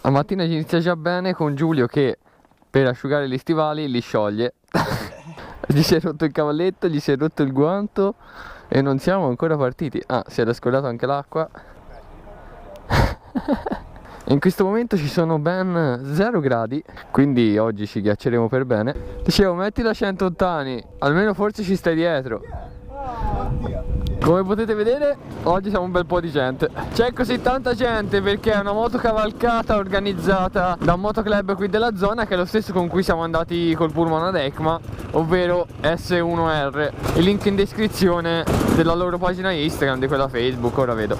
La mattina inizia già bene con Giulio che per asciugare gli stivali li scioglie. Gli si è rotto il cavalletto, gli si è rotto il guanto e non siamo ancora partiti. Ah, si era scordato anche l'acqua. In questo momento ci sono ben 0 gradi, quindi oggi ci ghiacceremo per bene. Dicevo, metti da 180 anni, almeno forse ci stai dietro. Come potete vedere, oggi siamo un bel po' di gente. C'è così tanta gente perché è una motocavalcata organizzata da un motoclub qui della zona, che è lo stesso con cui siamo andati col pullman ad ECMA, ovvero S1R. Il link in descrizione della loro pagina Instagram, di quella Facebook, ora vedo.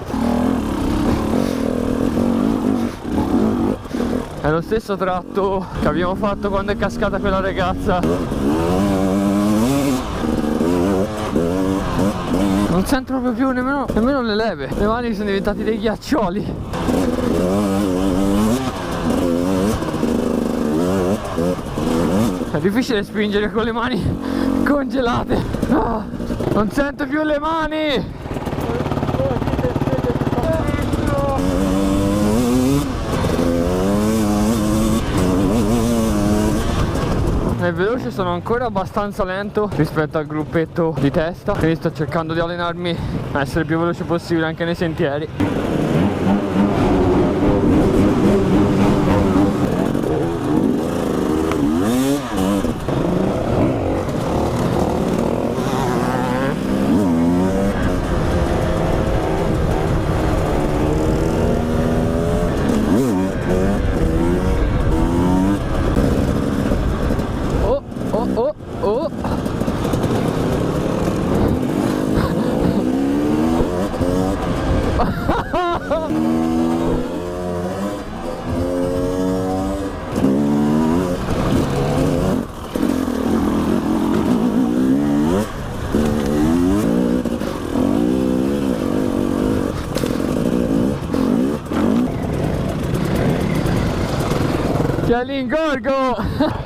È lo stesso tratto che abbiamo fatto quando è cascata quella ragazza. Non sento proprio più nemmeno le leve. Le mani sono diventate dei ghiaccioli. È difficile spingere con le mani congelate. Oh, non sento più le mani. Nel veloce sono ancora abbastanza lento rispetto al gruppetto di testa, quindi sto cercando di allenarmi a essere il più veloce possibile anche nei sentieri. C'è l'ingorgo!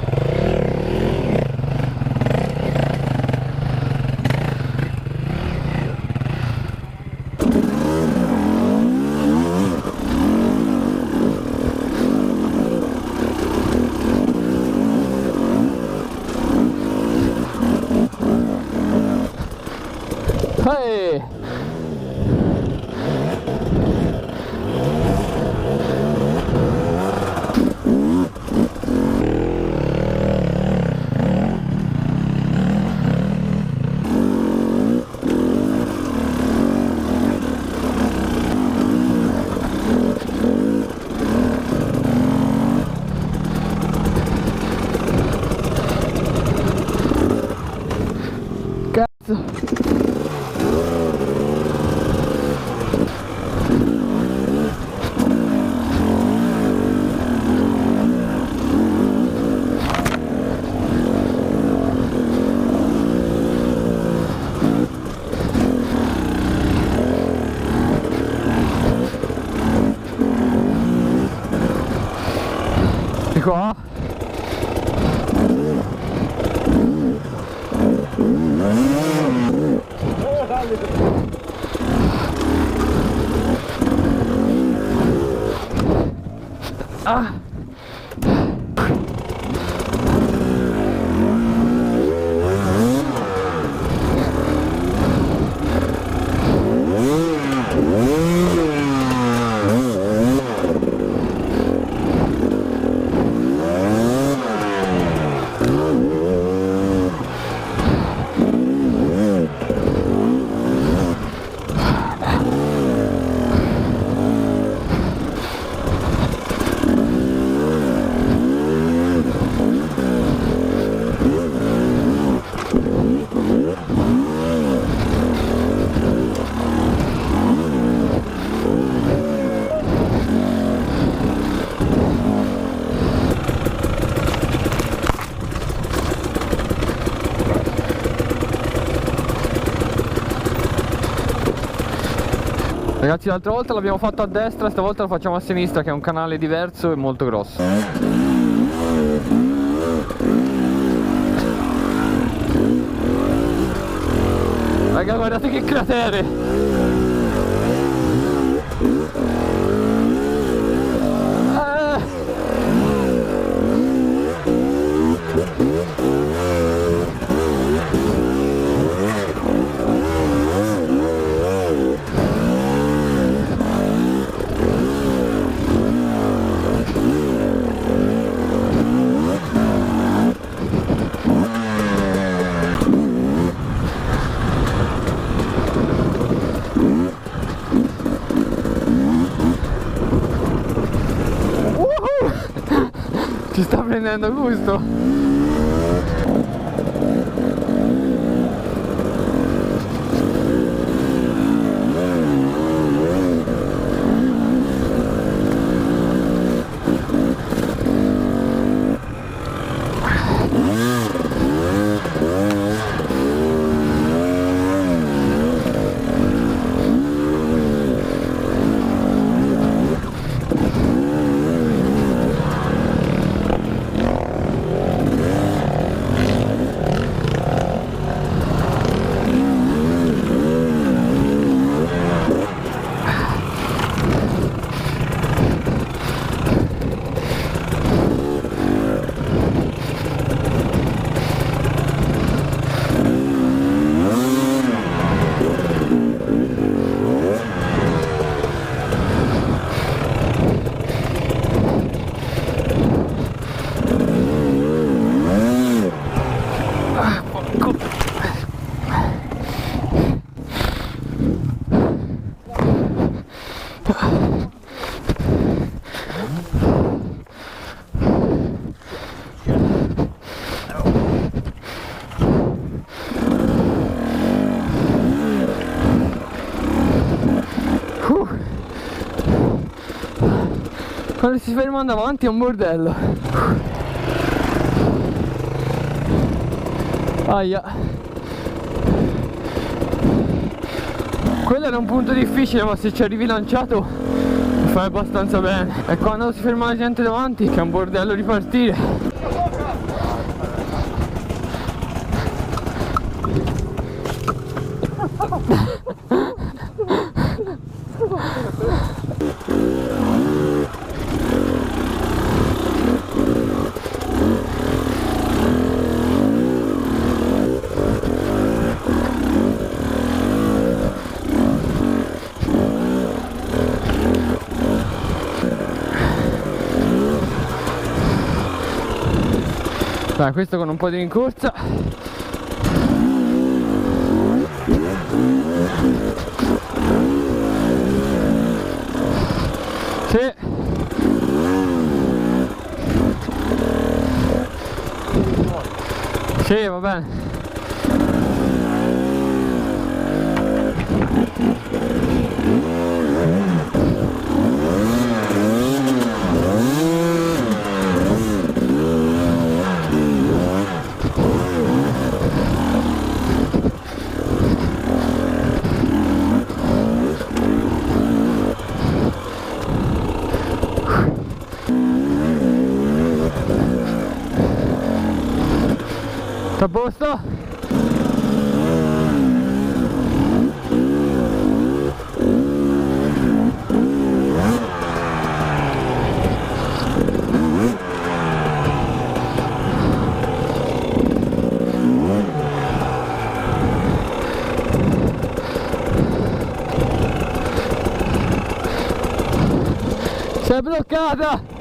Hey! Cazzo! Di qua? Ah! Ragazzi, l'altra volta l'abbiamo fatto a destra, stavolta lo facciamo a sinistra, che è un canale diverso e molto grosso. Raga, guardate che cratere! Ci sta prendendo gusto. Quando si fermano davanti è un bordello. Aia. Quello era un punto difficile, ma se ci arrivi lanciato fai abbastanza bene. E quando si ferma la gente davanti che è un bordello ripartire. Dai, questo con un po' di rincorsa. Sì. Sì, va bene. Sta a posto? Si è bloccata!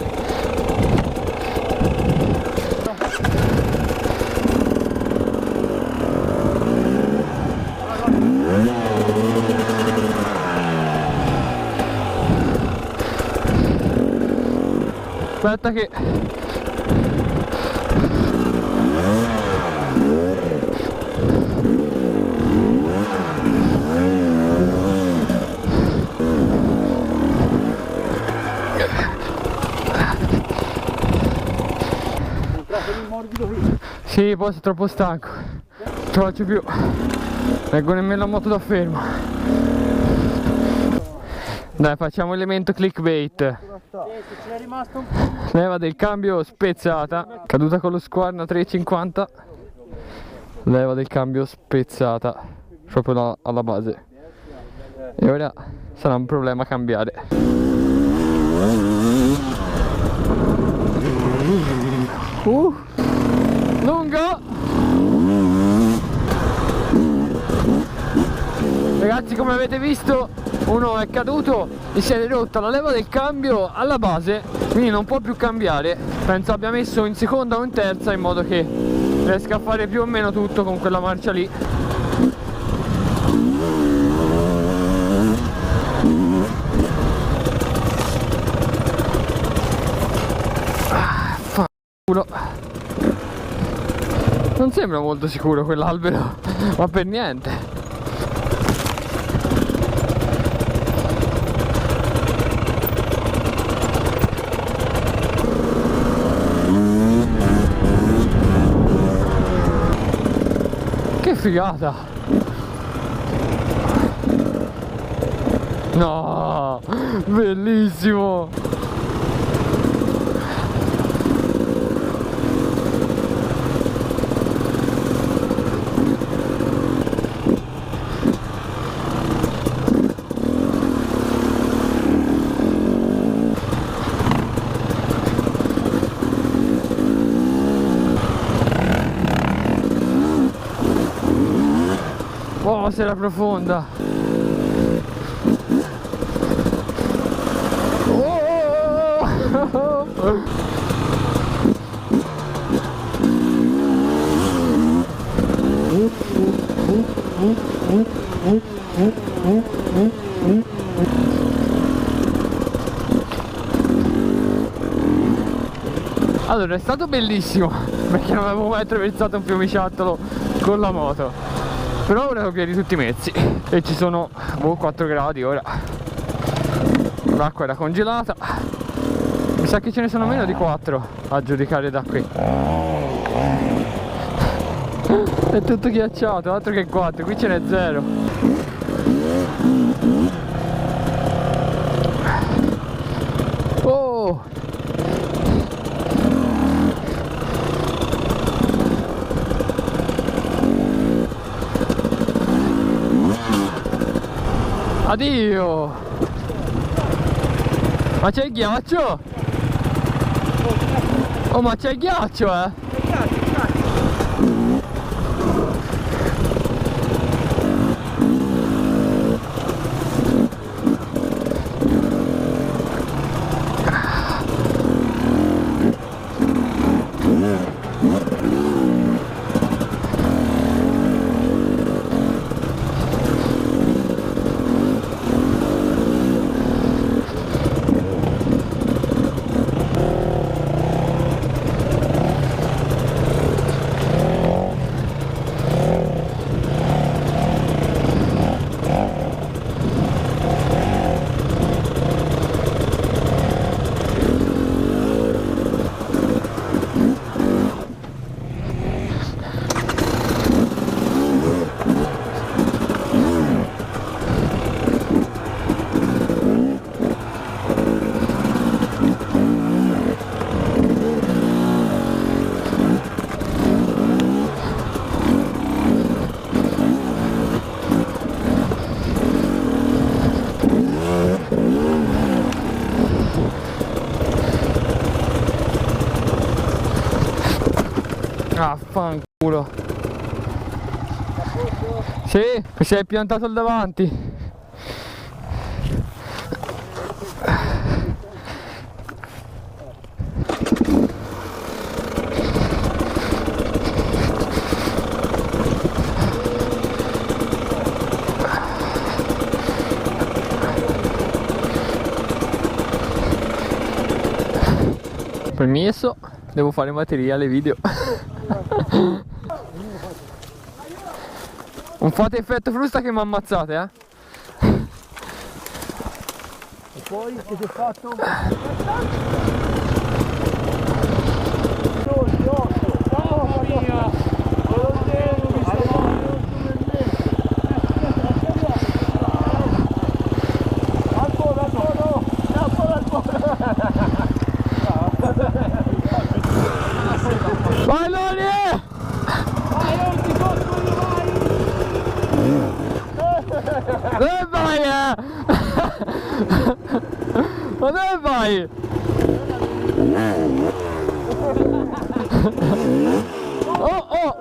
Aspetta che... Sì, poi sono troppo stanco. Non ce la faccio più. Leggo nemmeno la moto da fermo. Dai, facciamo elemento clickbait. Leva del cambio spezzata. Caduta con lo squarno a 3,50. Leva del cambio spezzata. Proprio alla base. E ora sarà un problema cambiare. Lungo. Ragazzi, come avete visto, uno è caduto e si è rotta la leva del cambio alla base, quindi non può più cambiare. Penso abbia messo in seconda o in terza in modo che riesca a fare più o meno tutto con quella marcia lì. sembra molto sicuro quell'albero, ma per niente. Che figata! No, bellissimo! Oh, se era profonda! Allora, è stato bellissimo perché non avevo mai attraversato un fiumiciattolo con la moto, però ora ho piedi tutti mezzi e ci sono 4 gradi ora. L'acqua era congelata, mi sa che ce ne sono meno di 4 a giudicare da qui. È tutto ghiacciato, altro che 4, qui ce n'è 0. Oh! Addio! Ma c'è il ghiaccio? Oh, ma c'è il ghiaccio, eh! Ah, fanculo. Sì, mi sei piantato al davanti. Permesso, devo fare materiale video. Non fate effetto frusta che mi ammazzate, eh? E poi che ti ho fatto? Mamma mia! Vai Loni! Dove vai, Ma dove vai? Oh, oh,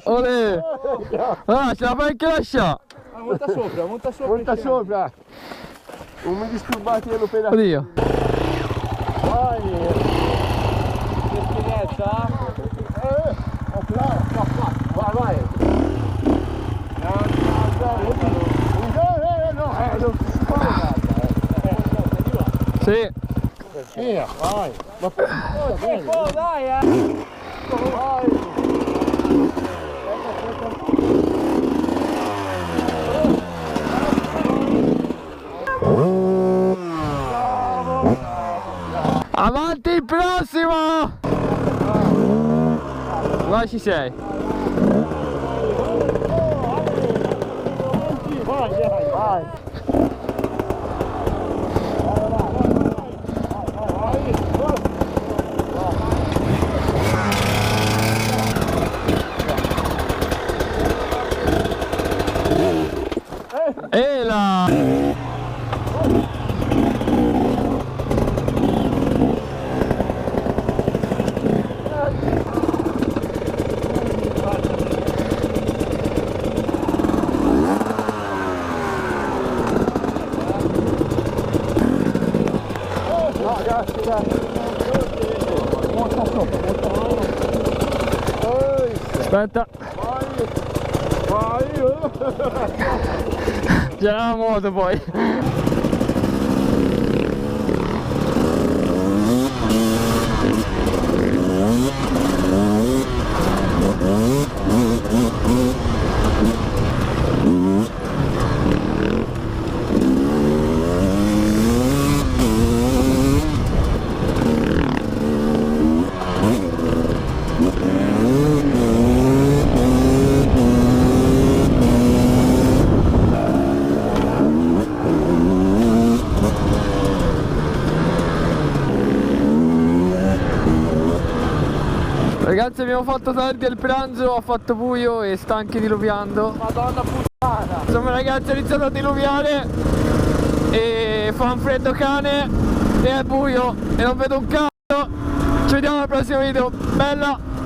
Olè! Ah, ce la fai anche lasciare! Monta sopra, monta sopra! Monta sopra! Non mi disturbate l'operazione! Oddio! Vai! Che schifezza! Vai, vai! Sì. Via, vai. Ma Oh, dai, Avanti il prossimo! Vai, ci sei. vai. E là! Ragazzi, dai. Monta sopra, monta mano. Aspetta. Vai. C'è la moto poi. Ragazzi, abbiamo fatto tardi al pranzo, ha fatto buio e stanchi diluviando. Madonna puttana. Insomma ragazzi, è iniziato a diluviare e fa un freddo cane e è buio e non vedo un cazzo. Ci vediamo al prossimo video. Bella!